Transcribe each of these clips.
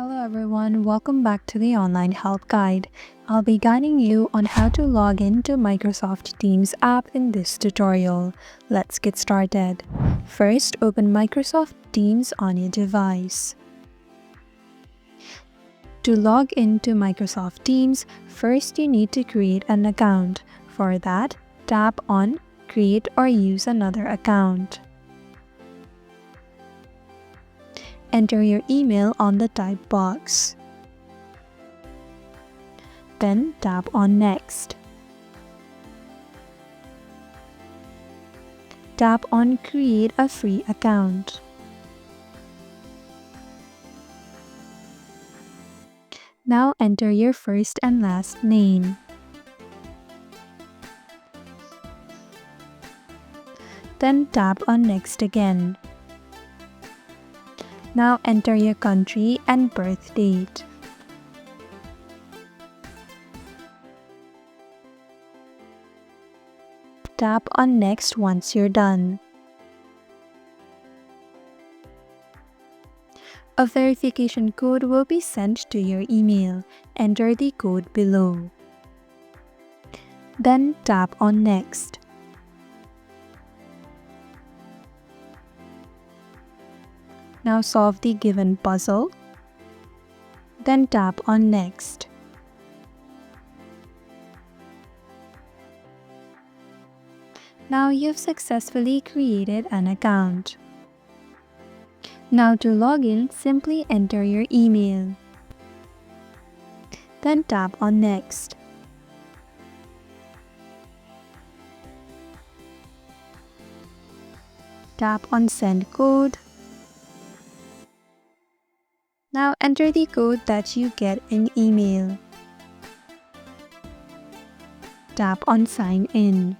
Hello everyone, welcome back to the online help guide. I'll be guiding you on how to log into Microsoft Teams app in this tutorial. Let's get started. First, open Microsoft Teams on your device. To log into Microsoft Teams, first you need to create an account. For that, tap on Create or Use Another Account. Enter your email on the type box. Then tap on Next. Tap on Create a Free Account. Now enter your first and last name. Then tap on Next again. Now enter your country and birth date. Tap on Next once you're done. A verification code will be sent to your email. Enter the code below. Then tap on Next. Now solve the given puzzle. Then tap on Next. Now you've successfully created an account. Now to log in, simply enter your email. Then tap on Next. Tap on Send Code. Now enter the code that you get in email. Tap on Sign In.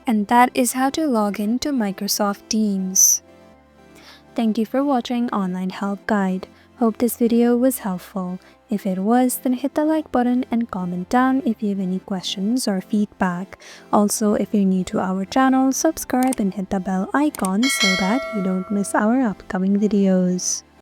And that is how to log in to Microsoft Teams. Thank you for watching Online Help Guide. Hope this video was helpful. If it was, then hit the like button and comment down if you have any questions or feedback. Also, if you're new to our channel, subscribe and hit the bell icon so that you don't miss our upcoming videos.